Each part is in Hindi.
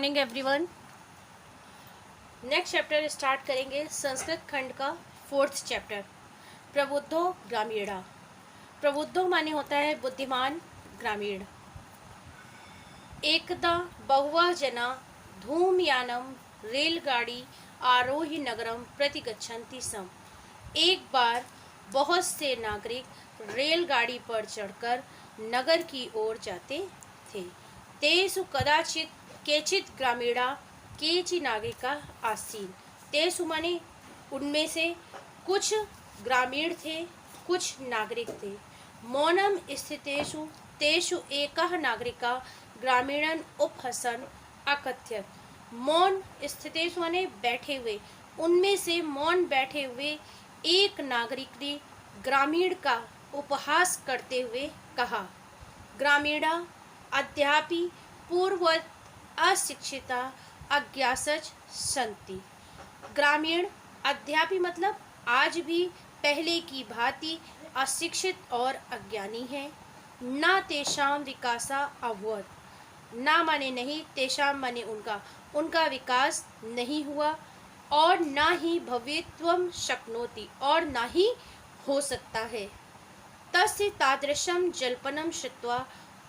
Morning everyone. Next chapter start करेंगे संस्कृत खंड का 4th चैप्टर प्रबुद्धो ग्रामीणा। प्रबुद्धो माने होता है बुद्धिमान ग्रामीण। एकदा बहुवः जना धूमयानम रेलगाड़ी आरोही नगरम प्रति गच्छन्ति स्म। एक बार बहुत से नागरिक रेलगाड़ी पर चढ़कर नगर की ओर जाते थे। तेषु कदाचित केचित ग्रामीणा केचि नागरिका आसीन। तेषु माने उनमें से कुछ ग्रामीण थे, कुछ नागरिक थे। मौनम स्थितेषु तेषु एकः नागरिका ग्रामीणन उपहसन अकथयत। मौन स्थितेषु माने बैठे हुए, उनमें से मौन बैठे हुए एक नागरिक ने ग्रामीण का उपहास करते हुए कहा, ग्रामीणा अद्यापि पूर्ववत् अशिक्षिता अज्ञासच सन्ति। ग्रामीण अद्यापि मतलब आज भी पहले की भांति अशिक्षित और अज्ञानी है। न तेषां विकासा अभवत्, ना माने नहीं, तेषां माने उनका विकास नहीं हुआ, और ना ही भवित्वम शक्नोति, और ना ही हो सकता है। तस्य तादृशं जल्पनं श्रुत्वा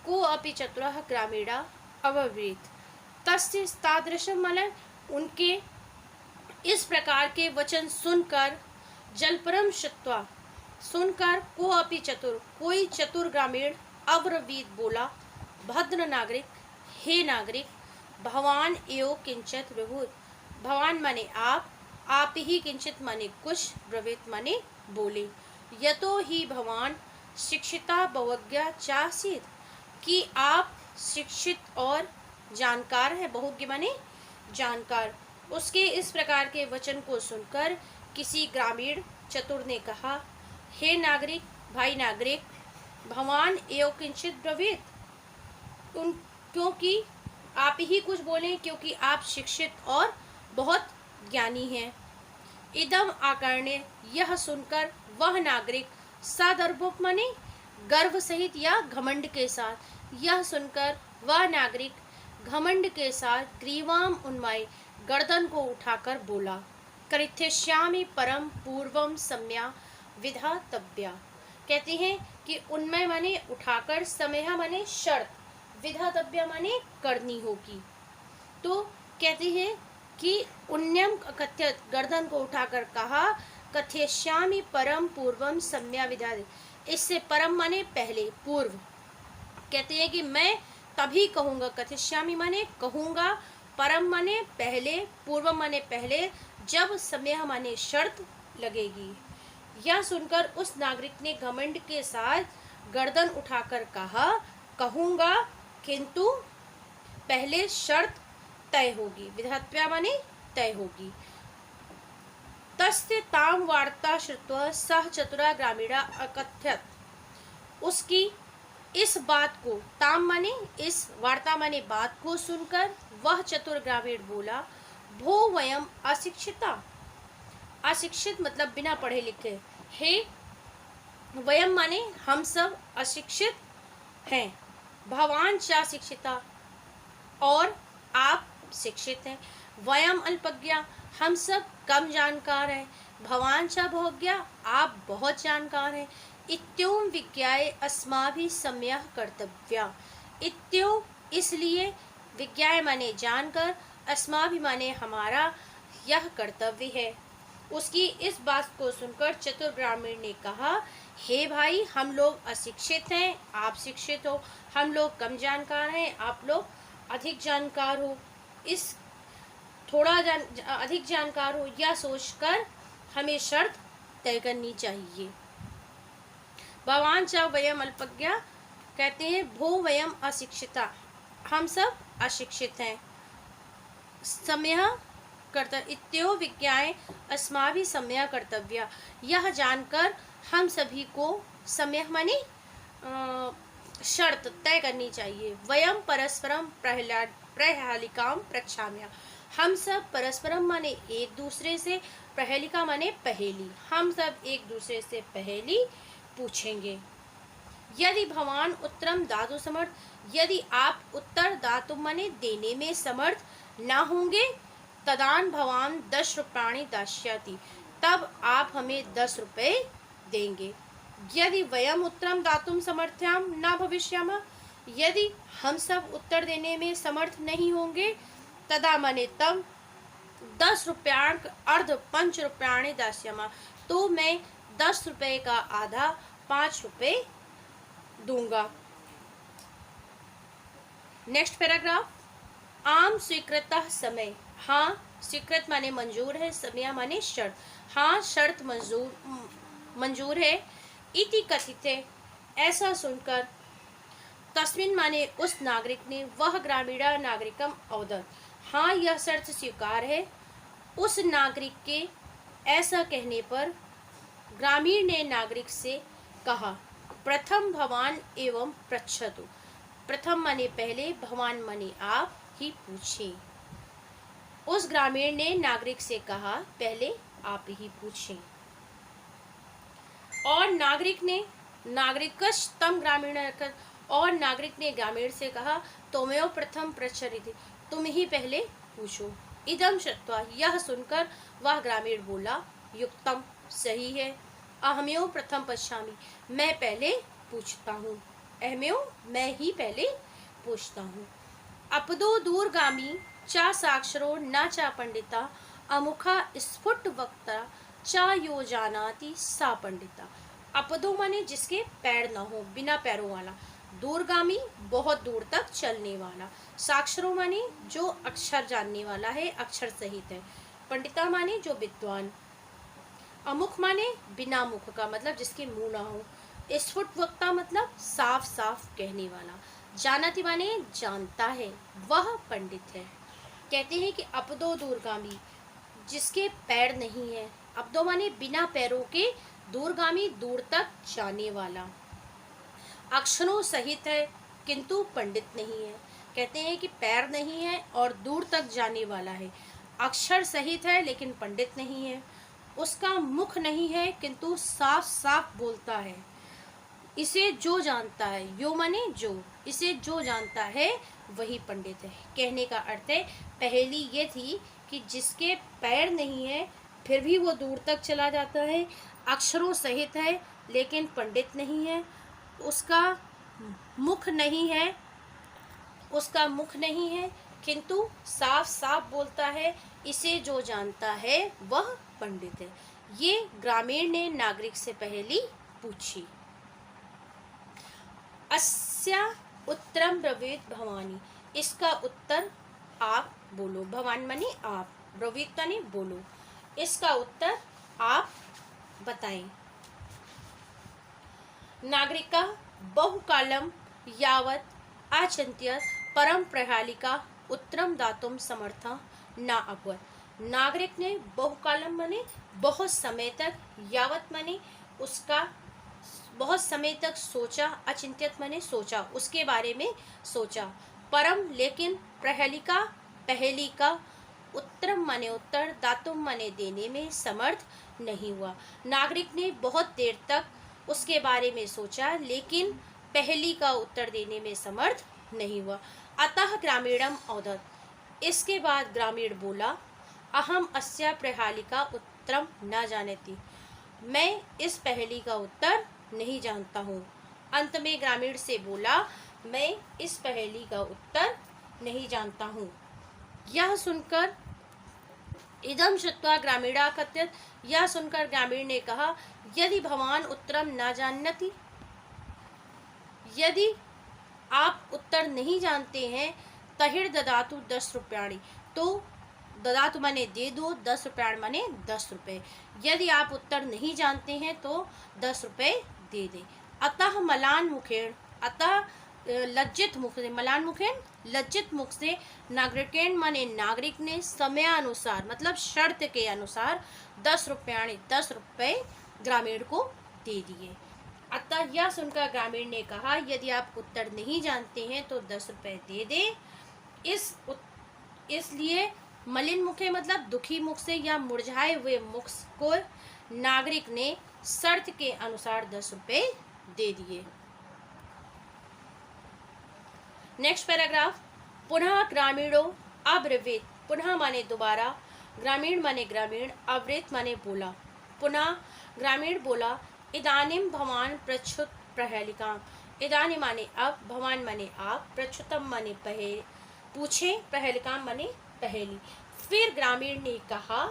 को अपि चतुरः ग्रामीणा अब्रवीत्। तस्य तादृशं माने उनके इस प्रकार के वचन सुनकर, जल्पनम श्रुत्वा सुनकर, को अपि चतुर कोई चतुर ग्रामीण अब्रवीत बोला, भद्र नागरिक हे नागरिक, भवान एव किंचित ब्रवीत। भवान माने आप ही किंचित माने कुछ, ब्रवीत माने बोले। यतो ही भवान शिक्षिता बहुज्ञा चासीत, कि आप शिक्षित और जानकार है। बहुज्ञ माने जानकार। उसके इस प्रकार के वचन को सुनकर किसी ग्रामीण चतुर ने कहा, हे नागरिक, भाई नागरिक, भवान एव किंचित ब्रवीत, क्योंकि आप ही कुछ बोले, क्योंकि आप शिक्षित और बहुत ज्ञानी हैं। इदम आकर्ण्य, यह सुनकर वह नागरिक सदर्भोप माने गर्व सहित या घमंड के साथ, यह सुनकर वह नागरिक घमंड के साथ ग्रीवाम उन्माय, गर्दन को उठाकर बोला, करिष्यामि परम पूर्वम सम्या विधातव्या। कहते हैं कि उन्मय माने उठाकर, सम्या माने शर्त, विधातव्या माने करनी होगी। तो कहते हैं कि उन्यम कथ्यत, गर्दन को उठाकर कहा, कथयिष्यामि परम पूर्वम सम्या विधा। इससे परम माने पहले, पूर्व। कहते हैं कि मैं तभी कहूँगा, कथयिष्यामि माने कहूँगा, परम माने पहले, पूर्व माने पहले, जब सम्या माने शर्त लगेगी। यह सुनकर उस नागरिक ने घमंड के साथ गर्दन उठाकर कहा, कहूँगा, किंतु पहले शर्त तय होगी। विधात्व्या माने तय होगी। तस्य ताम वार्ता श्रुत्वा सह चतुरा ग्रामीणा अकथयत। उसकी इस बात को, ताम माने इस, वार्ता माने बात को सुनकर वह चतुर ग्रामीण बोला, भो वयम अशिक्षिता। अशिक्षित मतलब बिना पढ़े लिखे। हे, वयम माने हम सब अशिक्षित हैं। भवान च शिक्षिता, और आप शिक्षित हैं। वयम अल्पज्ञा, हम सब कम जानकार हैं। भवान च बहुज्ञा, आप बहुत जानकार हैं। इत्योम विज्ञाय अस्माभिः सम्यः कर्तव्या। इत्यो इसलिए, विज्ञाय माने जानकर, अस्माभिः माने हमारा, यह कर्तव्य है। उसकी इस बात को सुनकर चतुर ग्रामीण ने कहा, हे भाई, हम लोग अशिक्षित हैं, आप शिक्षित हो। हम लोग कम जानकार हैं, आप लोग अधिक जानकार हो। इस अधिक जानकार हो, यह सोचकर हमें शर्त तय करनी चाहिए। भवान च वयम अल्पज्ञा, कहते हैं भो वयम अशिक्षिता, हम सब अशिक्षित हैं। सम्यः कर्तव्य, इत्यो विज्ञाय अस्माभिः सम्यः कर्तव्या, यह जानकर हम सभी को सम्यः माने शर्त तय करनी चाहिए। वयम परस्परम प्रहेलिकाम प्रक्षाम्य, हम सब परस्परम माने एक दूसरे से, प्रहेलिका माने पहेली, हम सब एक दूसरे से पहेली पूछेंगे। यदि भवान उत्तरम दातु समर्थ, यदि आप उत्तर दातु माने देने में समर्थ ना होंगे तदान भवान 10 रुपयाणि दास्याति, तब आप हमें 10 रुपए देंगे। यदि वयम उत्तरम दातुम समर्थ्याम न भविष्यामः, यदि हम सब उत्तर देने में समर्थ नहीं होंगे, तदा मने तब 10 रुपयांक अर्ध 5 रुपयाणि दास्यामः, तो मैं 10 रुपए का आधा 5 रुपए दूंगा। नेक्स्ट पैराग्राफ, आम स्वीकृतः समय, हाँ स्वीकृत माने मंजूर है, समय माने शर्त, हाँ शर्त मंजूर है। इति कथिते, ऐसा सुनकर, तस्मिन माने उस नागरिक ने, वह ग्रामीणा नागरिकम अवदत्, हाँ यह शर्त स्वीकार है। उस नागरिक के ऐसा कहने पर ग्रामीण ने नागरिक से कहा, प्रथम भवान एवं पृच्छतु, प्रथम माने पहले, भवान माने आप ही पूछे। उस ग्रामीण ने नागरिक से कहा, पहले आप ही पूछें। और नागरिक ने नागरिकस्तम ग्रामीण, और नागरिक ने ग्रामीण से कहा, तोमेव प्रथम पृच्छरिति, तुम ही पहले पूछो। इदम श्रुत्वा, यह सुनकर वह ग्रामीण बोला, युक्तम, सही है, अहमेव प्रथम पश्यामि, मैं पहले पूछता हूँ, अहमेव मैं ही पहले पूछता हूँ। अपदो दूरगामी चा साक्षरो न चा पंडिता, अमुखा स्फुट वक्ता चा यो जानाति सा पंडिता। अपदो माने जिसके पैर न हो, बिना पैरों वाला, दूरगामी बहुत दूर तक चलने वाला, साक्षरो माने जो अक्षर जानने वाला है, अक्षर सहित है, पंडिता माने जो विद्वान, अमुख माने बिना मुख का, मतलब जिसके मुंह ना हो, स्फुट वक्ता मतलब साफ साफ कहने वाला, जानाति माने जानता है, वह पंडित है। कहते हैं कि अपदो दूरगामी, जिसके पैर नहीं है, अपदो माने बिना पैरों के, दूरगामी दूर तक जाने वाला, अक्षरों सहित है किंतु पंडित नहीं है। कहते हैं कि पैर नहीं है और दूर तक जाने वाला है, अक्षर सहित है लेकिन पंडित नहीं है, उसका मुख नहीं है किंतु साफ साफ बोलता है, इसे जो जानता है, यो माने जो, इसे जो जानता है वही पंडित है। कहने का अर्थ है, पहेली ये थी कि जिसके पैर नहीं है फिर भी वो दूर तक चला जाता है, अक्षरों सहित है लेकिन पंडित नहीं है, उसका मुख नहीं है किंतु साफ साफ बोलता है, इसे जो जानता है वह पंडित है। ये ग्रामीण ने नागरिक से पहेली पूछी। अस्या उत्तरम ब्रवीत भवानी, इसका उत्तर आप बोलो, भवान माने आप, ब्रवीत माने बोलो, इसका उत्तर आप बताएं। नागरिका बहुकालम यावत आचिंत्य परम प्रहालिका उत्तरम दातुम समर्था न अभवत। नागरिक ने बहुकालम माने बहुत समय तक, यावत माने उसका बहुत समय तक सोचा, अचिंत्यत माने सोचा, उसके बारे में सोचा, परम लेकिन, प्रहलिका पहेली का, उत्तरम माने उत्तर, दातुम माने देने में समर्थ नहीं हुआ। नागरिक ने बहुत देर तक उसके बारे में सोचा लेकिन पहेली का उत्तर देने में समर्थ नहीं हुआ। अतः ग्रामीणम औदत, इसके बाद ग्रामीण बोला, अहम अस्या प्रहालिका उत्तरम न जानती, मैं इस पहेली का उत्तर नहीं जानता हूँ। अंत में ग्रामीण से बोला, मैं इस पहेली का उत्तर नहीं जानता हूँ। यह सुनकर, इदम श्रुत्वा ग्रामीणा कथयत, यह सुनकर ग्रामीण ने कहा, यदि भवान उत्तरम न जानती, यदि आप उत्तर नहीं जानते हैं, तहिर ददातु 10 रुपयाणि, तो ददातु माने दे दो, 10 रुपयाणि माने 10 रुपये, यदि आप उत्तर नहीं जानते हैं तो 10 रुपये दे दें। अतः मलान मुखेन, अतः लज्जित मुख से, मलान मुखेन लज्जित मुख से, नागरिकेन माने नागरिक ने, समयानुसार मतलब शर्त के अनुसार 10 रुपयाणि 10 रुपये ग्रामीण को दे दिए। अतः यह सुनकर ग्रामीण ने कहा, यदि आप उत्तर नहीं जानते हैं तो 10 रुपये दे दें। इसलिए मलिन मुखे मतलब दुखी मुख से या मुरझाए हुए मुख को नागरिक ने शर्त के अनुसार 10 रुपये दे दिए। नेक्स्ट पैराग्राफ, पुनः ग्रामीणों अब्रवीत पुनः माने दोबारा, ग्रामीण माने ग्रामीण, अवृत माने बोला। पुनः ग्रामीण बोला, इदानीं भवान पृच्छुत प्रहेलिकाम। इदानी माने अब, भवान माने आप, पृच्छुतम माने पूछे, प्रहेलिकाम माने पहेली। फिर ग्रामीण ने कहा,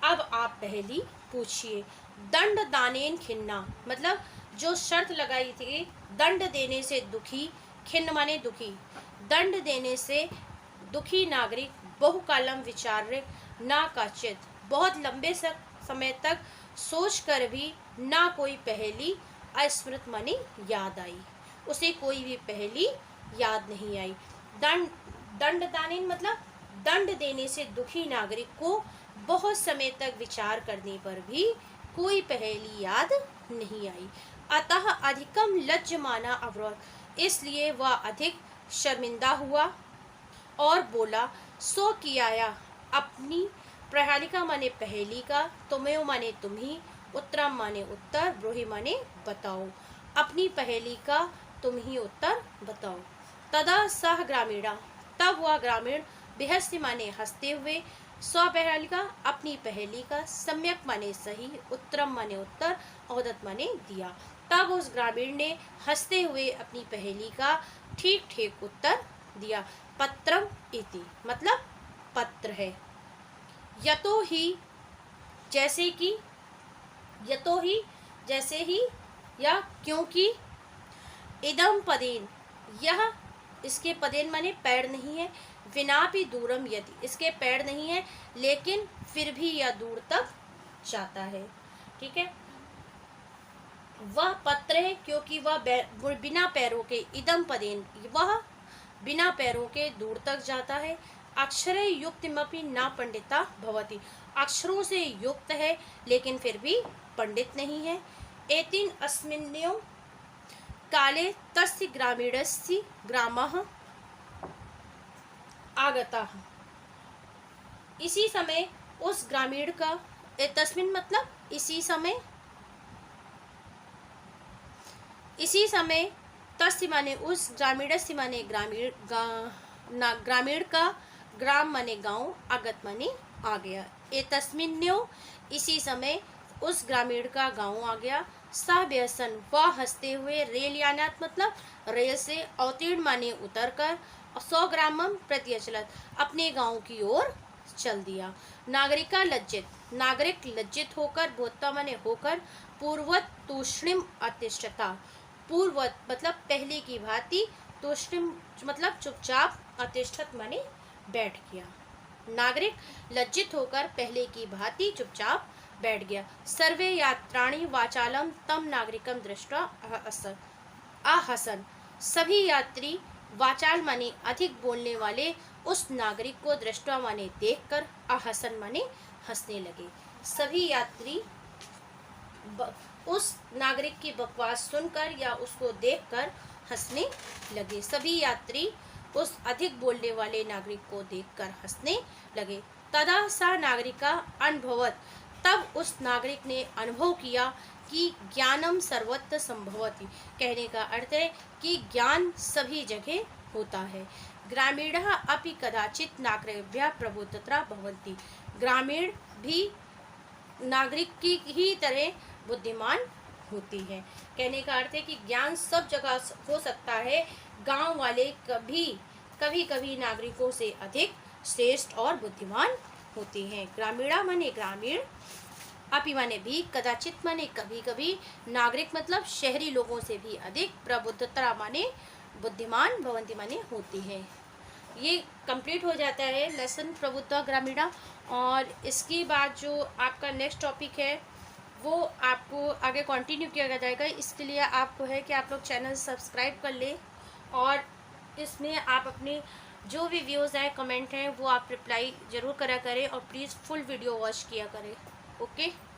अब आप पहेली पूछिए। दंड दानेन खिन्ना, मतलब जो शर्त लगाई थी दंड देने से दुखी, खिन्न माने दुखी, दंड देने से दुखी नागरिक बहुकालम विचार्य ना काचित, बहुत लंबे समय तक सोच कर भी ना कोई पहेली अस्मृत माने याद आई, उसे कोई भी पहेली याद नहीं आई। दंड दानेन मतलब दंड देने से दुखी नागरिक को बहुत समय तक विचार करने पर भी कोई पहेली याद नहीं आई। अतः अधिकम लज्जमाना अवरोध, इसलिए वह अधिक शर्मिंदा हुआ और बोला, सो कियाया, अपनी प्रहेलिका माने पहेली का, तुम्हें माने तुम्ही, उत्तरम माने उत्तर, ब्रूहि माने बताओ, अपनी पहेली का तुम ही उत्तर बताओ। तदा सह ग्रामीणा, तब वह ग्रामीण, बेहस्य माने हंसते हुए, स्वपहेलिका अपनी पहेली का, सम्यक माने सही, उत्तरम माने उत्तर, औदत माने दिया। तब उस ग्रामीण ने हंसते हुए अपनी पहेली का ठीक ठीक उत्तर दिया। पत्रम इति मतलब पत्र है। यतो ही जैसे कि, यतो ही जैसे ही, या क्योंकि, इदम पदेन यह, इसके पदेन माने पैर नहीं है, विनापि दूरम यदि, इसके पैर नहीं है लेकिन फिर भी यह दूर तक जाता है। ठीक है, वह पत्र है क्योंकि वह बिना पैरों के, इदम पदेन वह बिना पैरों के दूर तक जाता है। अक्षरे युक्तिमपि ना पंडिता भवति, अक्षरों से युक्त है लेकिन फिर भी पंडित नहीं है। एतिन अस्मिन्यो काले तस्य ग्रामीणस्य ग्रामः आगता, इसी समय उस ग्रामीण का, तस्मिन मतलब इसी समय, इसी समय, तस्य माने उस, ग्रामीणस्य माने ग्रामीण का, ग्राम माने गांव, आगत माने आ गया। ए तस्मिन्यो इसी समय उस ग्रामीण का गांव आ गया। सा व्यसन वह हंसते हुए, रेल यानात मतलब रेल से, अवतीर्ण माने उतर कर, 100 ग्रामम प्रति अचलत अपने गांव की ओर चल दिया। नागरिका लज्जित, नागरिक लज्जित होकर, बोधता माने होकर, पूर्वत तूष्णिम अतिष्ठता, पूर्वत मतलब पहले की भांति, तूष्णिम मतलब चुपचाप, अतिष्ठत माने बैठ गया। नागरिक लज्जित होकर पहले की भांति चुपचाप बैठ गया। सर्वे यात्राणी वाचालम तम नागरिकम दृष्टा आहसन, सभी यात्री वाचाल माने अधिक बोलने वाले उस नागरिक को दृष्टा माने देखकर, आहसन माने हंसने लगे। सभी यात्री उस नागरिक की बकवास सुनकर या उसको देखकर हंसने लगे। सभी यात्री उस अधिक बोलने वाले नागरिक को देखकर हंसने लगे। तदा सा नागरिका अनुभवत, तब उस नागरिक ने अनुभव किया कि ज्ञानम सर्वत्र संभवति, कहने का अर्थ है कि ज्ञान सभी जगह होता है। ग्रामीणः अपि कदाचित नागरिकेभ्यः प्रबुद्धतरा भवन्ति, ग्रामीण भी नागरिक की ही तरह बुद्धिमान होती है। कहने का अर्थ है कि ज्ञान सब जगह हो सकता है, गांव वाले कभी कभी नागरिकों से अधिक श्रेष्ठ और बुद्धिमान होते हैं। ग्रामीणा माने ग्रामीण, अपि माने भी, कदाचित माने कभी कभी, नागरिक मतलब शहरी लोगों से भी अधिक, प्रबुद्धता माने बुद्धिमान, भवंती माने होती है। ये कंप्लीट हो जाता है लेसन प्रबुद्ध ग्रामीणा। और इसके बाद जो आपका नेक्स्ट टॉपिक है वो आपको आगे कंटिन्यू किया जाएगा। इसके लिए आपको है कि आप लोग चैनल सब्सक्राइब कर लें और इसमें आप अपने जो भी व्यूज़ हैं, कमेंट हैं, वो आप रिप्लाई ज़रूर करा करें और प्लीज़ फुल वीडियो वॉच किया करें। ओके।